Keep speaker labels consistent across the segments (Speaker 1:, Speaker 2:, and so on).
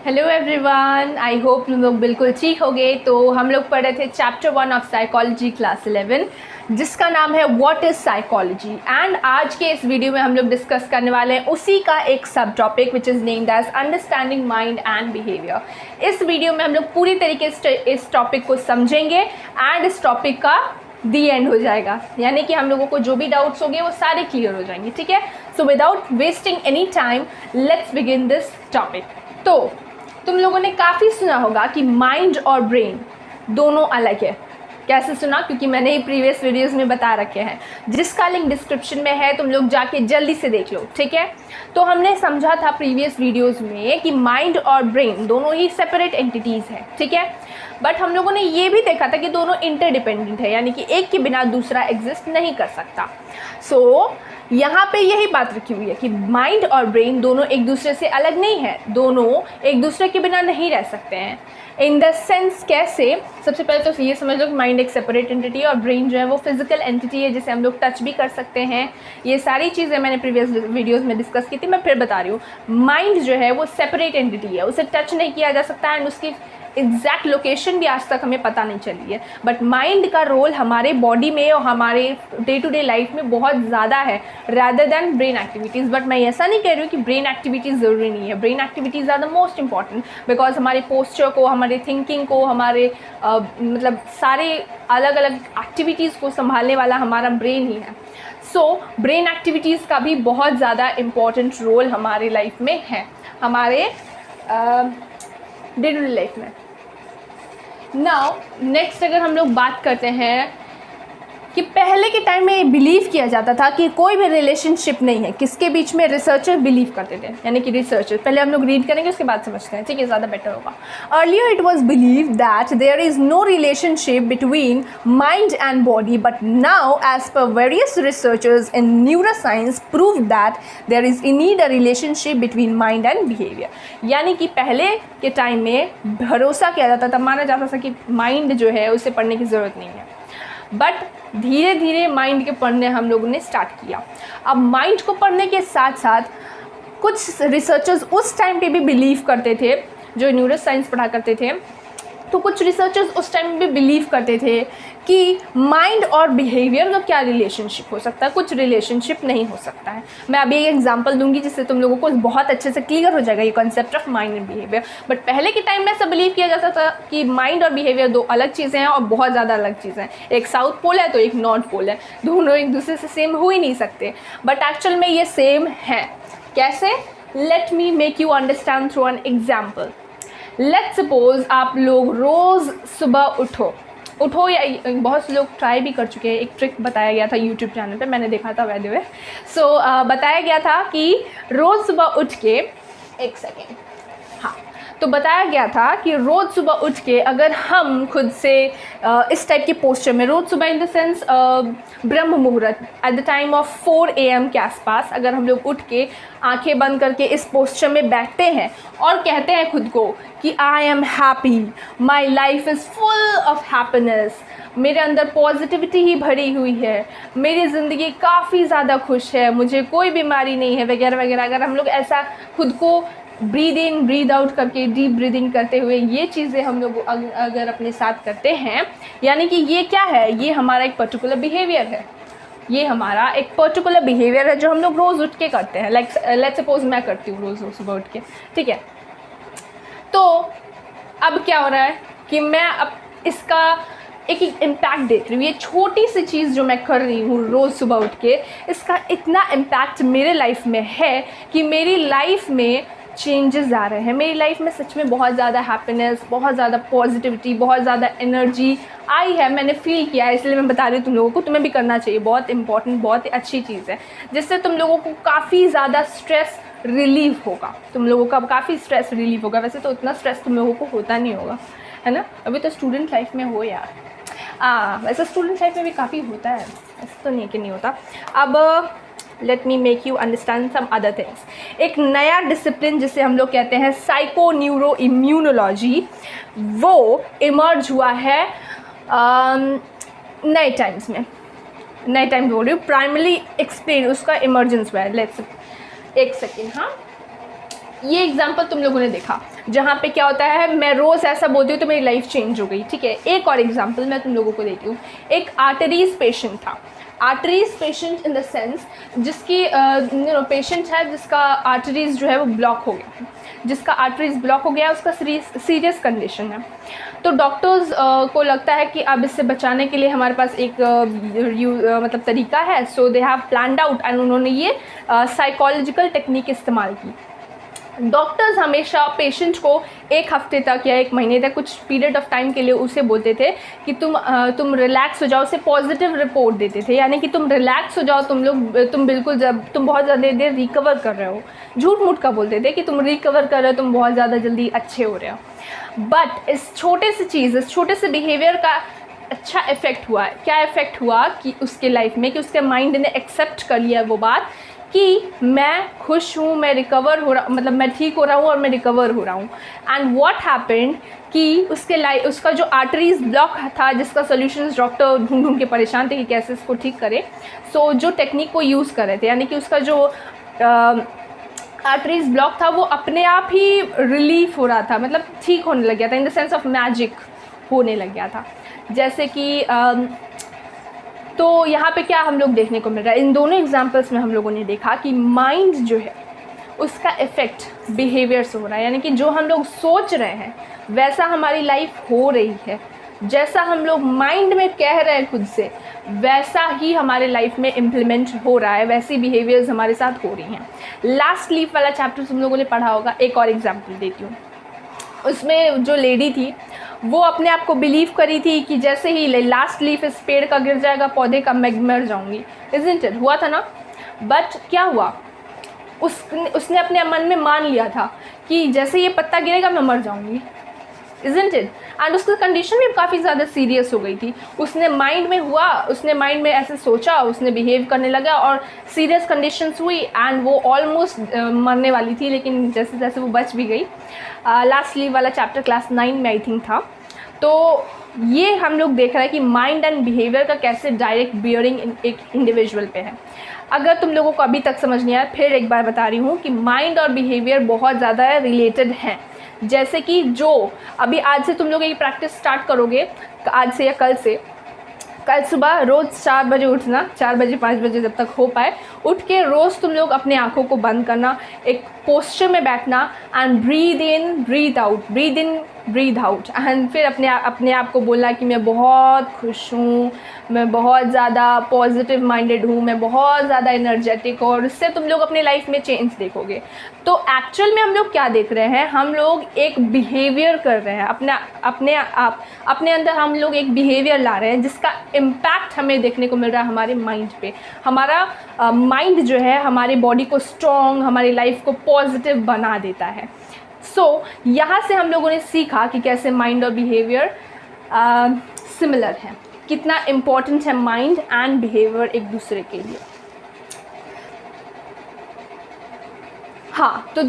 Speaker 1: Hello everyone, I hope तुम लोग बिल्कुल ठीक होगे। तो हम लोग पढ़ रहे थे चैप्टर 1 ऑफ साइकोलॉजी क्लास 11 जिसका नाम है व्हाट इज़ साइकोलॉजी। एंड आज के इस वीडियो में हम लोग डिस्कस करने वाले हैं उसी का एक sub topic which is named as understanding mind and behaviour. इस वीडियो में हम लोग पूरी तरीके से इस टॉपिक को समझेंगे एंड इस टॉपिक का दी एंड हो जाएगा, यानी कि हम लोगों को जो भी डाउट्स होंगे वो सारे क्लियर हो जाएंगे। ठीक है, so without wasting any time let's begin this topic. तो तुम लोगों ने काफ़ी सुना होगा कि माइंड और ब्रेन दोनों अलग है। कैसे सुना? क्योंकि मैंने ही प्रीवियस वीडियोस में बता रखे हैं, जिसका लिंक डिस्क्रिप्शन में है, तुम लोग जाके जल्दी से देख लो। ठीक है, तो हमने समझा था प्रीवियस वीडियोस में कि माइंड और ब्रेन दोनों ही सेपरेट एंटिटीज़ हैं। ठीक है, बट हम लोगों ने ये भी देखा था कि दोनों इंटरडिपेंडेंट है, यानी कि एक के बिना दूसरा एग्जिस्ट नहीं कर सकता। सो यहाँ पे यही बात रखी हुई है कि माइंड और ब्रेन दोनों एक दूसरे से अलग नहीं है, दोनों एक दूसरे के बिना नहीं रह सकते हैं। इन द सेंस कैसे? सबसे पहले तो ये समझ लो कि माइंड एक सेपरेट एंटिटी है और ब्रेन जो है वो फिजिकल एंटिटी है जिसे हम लोग टच भी कर सकते हैं। ये सारी चीज़ें मैंने प्रीवियस वीडियोस में डिस्कस की थी, मैं फिर बता रही हूँ। माइंड जो है वो सेपरेट एंटिटी है, उसे टच नहीं किया जा सकता एंड उसकी एग्जैक्ट लोकेशन भी आज तक हमें पता नहीं चली है। बट माइंड का रोल हमारे बॉडी में और हमारे डे टू डे लाइफ में बहुत ज़्यादा है rather than brain activities. But मैं ऐसा नहीं कह रही हूँ कि ब्रेन एक्टिविटीज़ ज़रूरी नहीं है। Brain activities are the most important because हमारे पोस्चर को, हमारे थिंकिंग को, हमारे मतलब सारे अलग अलग एक्टिविटीज़ को संभालने वाला हमारा ब्रेन ही है। सो ब्रेन एक्टिविटीज़ का भी बहुत ज़्यादा इम्पॉर्टेंट रोल हमारे लाइफ में है, हमारे डे टू डे लाइफ में। नाउ नेक्स्ट अगर हम लोग बात करते हैं कि पहले के टाइम में बिलीव किया जाता था कि कोई भी रिलेशनशिप नहीं है किसके बीच में, रिसर्चर बिलीव करते थे, यानी कि रिसर्चर। पहले हम लोग रीड करेंगे उसके बाद समझते हैं, ठीक है, ज़्यादा बेटर होगा। Earlier it was believe that there is no relationship between mind and body, but now as per various researchers in neuroscience prove that there is indeed a relationship between mind and behaviour. यानी कि पहले के time में भरोसा किया जाता था, माना जाता था कि माइंड जो है उसे पढ़ने की ज़रूरत नहीं है, बट धीरे धीरे माइंड के पढ़ने हम लोगों ने स्टार्ट किया। अब माइंड को पढ़ने के साथ साथ कुछ रिसर्चर्स उस टाइम पे भी बिलीव करते थे, जो न्यूरो साइंस पढ़ा करते थे, तो कुछ रिसर्चर्स उस टाइम भी बिलीव करते थे कि माइंड और बिहेवियर का क्या रिलेशनशिप हो सकता है, कुछ रिलेशनशिप नहीं हो सकता है। मैं अभी एक एग्जांपल दूंगी जिससे तुम लोगों को बहुत अच्छे से क्लियर हो जाएगा ये concept of mind and behaviour. But पहले के टाइम में ऐसा बिलीव किया जाता था कि माइंड और बिहेवियर दो अलग चीज़ें हैं और बहुत ज़्यादा अलग चीज़ें हैं। एक साउथ पोल है तो एक नॉर्थ पोल है, दोनों एक दूसरे से सेम हो ही नहीं सकते, बट एक्चुअल में ये सेम है। कैसे? Late me make you understand through an example. Let's suppose आप लोग रोज़ सुबह उठो या बहुत से लोग ट्राई भी कर चुके हैं। एक ट्रिक बताया गया था यूट्यूब चैनल पे, मैंने देखा था वैसे। सो बताया गया था कि रोज़ सुबह उठ के, एक सेकेंड, हाँ, तो बताया गया था कि रोज़ सुबह उठ के अगर हम खुद से इस टाइप के पोस्चर में, रोज़ सुबह इन द सेंस ब्रह्म मुहूर्त at the time of 4 AM के आसपास, अगर हम लोग उठ के आंखें बंद करके इस पोस्चर में बैठते हैं और कहते हैं खुद को कि I am happy, my life is full of happiness, मेरे अंदर पॉजिटिविटी ही भरी हुई है, मेरी ज़िंदगी काफ़ी ज़्यादा खुश है, मुझे कोई बीमारी नहीं है, वगैरह वगैरह। अगर हम लोग ऐसा खुद को ब्रीद इन ब्रीद आउट करके डीप ब्रीदिंग करते हुए ये चीज़ें हम लोग अगर अपने साथ करते हैं, यानी कि ये क्या है, ये हमारा एक पर्टिकुलर बिहेवियर है, ये हमारा एक पर्टिकुलर बिहेवियर है जो हम लोग रोज़ उठ के करते हैं। लाइक लेट्स सपोज मैं करती हूँ रोज़ सुबह उठ के, ठीक है। तो अब क्या हो रहा है कि मैं अब इसका एक इम्पैक्ट देख रही हूँ, ये छोटी सी चीज़ जो मैं कर रही हूँ रोज़ सुबह उठ के, इसका इतना इम्पैक्ट मेरे लाइफ में है कि मेरी लाइफ में चेंजेस आ रहे हैं। मेरी लाइफ में सच में बहुत ज़्यादा हैप्पीनेस, बहुत ज़्यादा पॉजिटिविटी, बहुत ज़्यादा एनर्जी आई है, मैंने फील किया है। इसलिए मैं बता रही हूँ तुम लोगों को, तुम्हें भी करना चाहिए, बहुत इंपॉर्टेंट, बहुत ही अच्छी चीज़ है, जिससे तुम लोगों को काफ़ी ज़्यादा स्ट्रेस रिलीव होगा, तुम लोगों का काफ़ी स्ट्रेस रिलीव होगा। वैसे तो उतना स्ट्रेस तुम लोगों को होता नहीं होगा, है ना, अभी तो स्टूडेंट लाइफ में हो यार। वैसे स्टूडेंट लाइफ में भी काफ़ी होता है, ऐसा तो नहीं कि नहीं होता। अब let me make you understand some other things. एक नया डिसिप्लिन जिसे हम लोग कहते हैं साइको न्यूरो इम्यूनोलॉजी, वो इमर्ज हुआ है नए टाइम्स में। नए टाइम बोल रही हूँ, प्राइमरी एक्सप्लेन उसका इमर्जेंस हुआ है। लेट्स एक सेकेंड, हाँ, ये एग्जाम्पल तुम लोगों ने देखा जहाँ पे क्या होता है, मैं रोज़ ऐसा बोलती हूँ तो मेरी लाइफ चेंज हो गई, ठीक है। एक और एग्जाम्पल मैं तुम लोगों को देती हूँ। एक आर्टरीज पेशेंट था, arteries patient in the sense जिसकी पेशेंट है जिसका आर्टरीज जो है वो ब्लॉक हो गया, जिसका आर्टरीज ब्लॉक हो गया, उसका सीरियस कंडीशन है। तो डॉक्टर्स को लगता है कि अब इससे बचाने के लिए हमारे पास एक मतलब तरीका है। So they have planned out and उन्होंने ये साइकोलॉजिकल टेक्निक इस्तेमाल की। डॉक्टर्स हमेशा पेशेंट को एक हफ्ते तक या एक महीने तक कुछ पीरियड ऑफ टाइम के लिए उसे बोलते थे कि तुम रिलैक्स हो जाओ, उसे पॉजिटिव रिपोर्ट देते थे, यानी कि तुम रिलैक्स हो जाओ, तुम बिल्कुल, जब तुम बहुत ज़्यादा देर रिकवर कर रहे हो, झूठ मूठ का बोलते थे कि तुम रिकवर कर रहे हो, तुम बहुत ज़्यादा जल्दी अच्छे हो रहे हो। बट इस छोटे से चीज़, इस छोटे से बिहेवियर का अच्छा इफ़ेक्ट हुआ है। क्या इफ़ेक्ट हुआ कि उसके लाइफ में, कि उसके माइंड ने एक्सेप्ट कर लिया वो बात कि मैं खुश हूँ, मैं रिकवर हो रहा, मतलब मैं ठीक हो रहा हूँ और मैं रिकवर हो रहा हूँ। एंड व्हाट हैपेंड कि उसका जो आर्टरीज ब्लॉक था, जिसका सॉल्यूशंस डॉक्टर ढूंढ ढूंढ के परेशान थे कि कैसे इसको ठीक करें, सो जो टेक्निक को यूज़ कर रहे थे, यानी कि उसका जो आर्टरीज ब्लॉक था वो अपने आप ही रिलीफ हो रहा था, मतलब ठीक होने लग गया था, in the sense of magic होने लग गया था। जैसे कि तो यहाँ पे क्या हम लोग देखने को मिल रहा है, इन दोनों एग्जाम्पल्स में हम लोगों ने देखा कि माइंड जो है उसका इफ़ेक्ट बिहेवियर से हो रहा है, यानी कि जो हम लोग सोच रहे हैं वैसा हमारी लाइफ हो रही है, जैसा हम लोग माइंड में कह रहे हैं खुद से वैसा ही हमारे लाइफ में इम्प्लीमेंट हो रहा है, वैसी बिहेवियर्स हमारे साथ हो रही हैं। लास्ट लीफ वाला चैप्टर तुम लोगों ने पढ़ा होगा, एक और एग्जाम्पल देती हूँ। उसमें जो लेडी थी वो अपने आप को बिलीव करी थी कि जैसे ही लास्ट लीफ इस पेड़ का गिर जाएगा, पौधे का, मैं मर जाऊंगी। इज़न्ट इट, हुआ था ना। बट क्या हुआ, उसने अपने मन में मान लिया था कि जैसे ये पत्ता गिरेगा मैं मर जाऊंगी। Isn't it. एंड उसकी कंडीशन भी काफ़ी ज़्यादा सीरियस हो गई थी। उसने माइंड में ऐसे सोचा, उसने बिहेव करने लगा और सीरियस कंडीशंस हुई एंड वो ऑलमोस्ट मरने वाली थी, लेकिन जैसे जैसे वो बच भी गई। लास्ट लीव वाला चैप्टर क्लास 9 में आई थिंक था। तो ये हम लोग देख रहे हैं कि माइंड एंड बिहेवियर का कैसे डायरेक्ट बियरिंग एक इंडिविजुअल पे है। अगर तुम लोगों को अभी तक समझ नहीं आया, फिर एक बार बता रही हूँ कि माइंड और बिहेवियर बहुत ज़्यादा रिलेटेड हैं। जैसे कि जो अभी आज से तुम लोग ये प्रैक्टिस स्टार्ट करोगे, आज से या कल सुबह रोज़ 4 बजे उठना, 4 बजे 5 बजे जब तक हो पाए, उठ के रोज़ तुम लोग अपने आँखों को बंद करना, एक पोस्चर में बैठना and breathe in breathe out, breathe in breathe out, and फिर अपने आप को बोलना कि मैं बहुत खुश हूँ, मैं बहुत ज़्यादा पॉजिटिव माइंडेड हूँ, मैं बहुत ज़्यादा एनर्जेटिक हूँ, और इससे तुम लोग अपने लाइफ में चेंज देखोगे। तो एक्चुअल में हम लोग क्या देख रहे हैं, हम लोग एक बिहेवियर कर रहे हैं, अपने अंदर हम लोग एक बिहेवियर ला रहे हैं जिसका इम्पैक्ट हमें देखने को मिल रहा है हमारे माइंड पे। हमारा माइंड जो है हमारी बॉडी को स्ट्रॉन्ग, हमारी लाइफ को पॉजिटिव बना देता है। यहाँ से हम लोगों ने सीखा कि कैसे माइंड और बिहेवियर सिमिलर है, कितना इम्पॉर्टेंट है माइंड एंड बिहेवियर एक दूसरे के लिए। हाँ, तो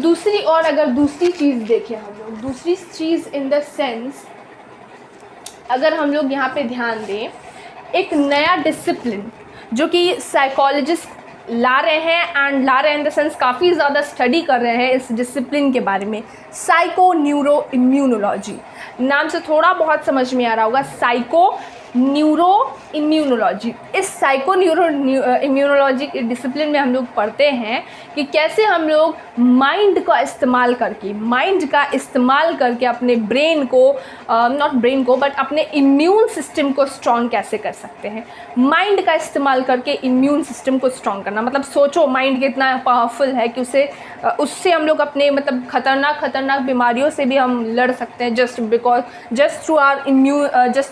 Speaker 1: अगर दूसरी चीज़ देखें हम लोग, दूसरी चीज़ इन द सेंस, अगर हम लोग यहाँ पे ध्यान दें, एक नया डिसिप्लिन जो कि साइकोलॉजिस्ट ला रहे हैं इन द सेंस काफ़ी ज़्यादा स्टडी कर रहे हैं इस डिसिप्लिन के बारे में, साइको न्यूरो इम्यूनोलॉजी। नाम से थोड़ा बहुत समझ में आ रहा होगा, साइको न्यूरो इम्यूनोलॉजी। इस साइको न्यूरो इम्यूनोलॉजी के डिसिप्लिन में हम लोग पढ़ते हैं कि कैसे हम लोग माइंड का इस्तेमाल करके अपने ब्रेन को, नॉट ब्रेन को बट अपने इम्यून सिस्टम को स्ट्रॉन्ग कैसे कर सकते हैं। माइंड का इस्तेमाल करके इम्यून सिस्टम को स्ट्रॉन्ग करना, मतलब सोचो माइंड कितना पावरफुल है कि उससे हम लोग अपने मतलब खतरनाक बीमारियों से भी हम लड़ सकते हैं, जस्ट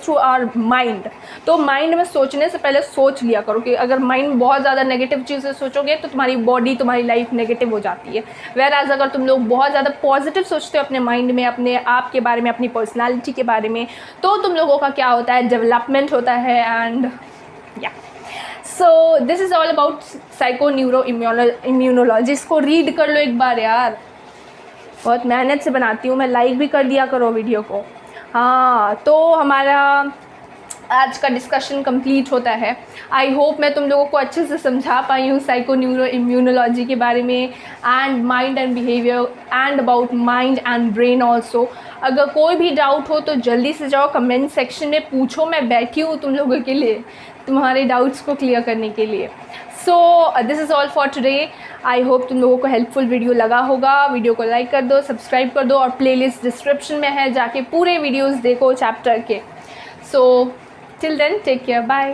Speaker 1: थ्रू आवर माइंड। तो माइंड में सोचने से पहले सोच लिया करो कि अगर माइंड में बहुत ज़्यादा नेगेटिव चीज़ें सोचोगे तो तुम्हारी बॉडी, तुम्हारी लाइफ नेगेटिव हो जाती है। वेराज अगर तुम लोग बहुत ज़्यादा पॉजिटिव सोचते हो अपने माइंड में, अपने आप के बारे में, अपनी पर्सनालिटी के बारे में, तो तुम लोगों का क्या होता है, डेवलपमेंट होता है। एंड या so this is all about psycho neuro immunology. इसको रीड कर लो एक बार यार, बहुत मेहनत से बनाती हूँ मैं, लाइक भी कर दिया करो वीडियो को। हाँ, तो हमारा आज का डिस्कशन कंप्लीट होता है। आई होप मैं तुम लोगों को अच्छे से समझा पाई हूँ साइको न्यूरो इम्यूनोलॉजी के बारे में, and mind and behaviour, and about mind and brain also. अगर कोई भी डाउट हो तो जल्दी से जाओ कमेंट सेक्शन में पूछो, मैं बैठी हूँ तुम लोगों के लिए, तुम्हारे डाउट्स को क्लियर करने के लिए। So this is all for today. I hope तुम लोगों को हेल्पफुल वीडियो लगा होगा। वीडियो को लाइक कर दो, सब्सक्राइब कर दो, और प्लेलिस्ट डिस्क्रिप्शन में है, जाके पूरे वीडियोस देखो चैप्टर के। सो till then, take care, bye.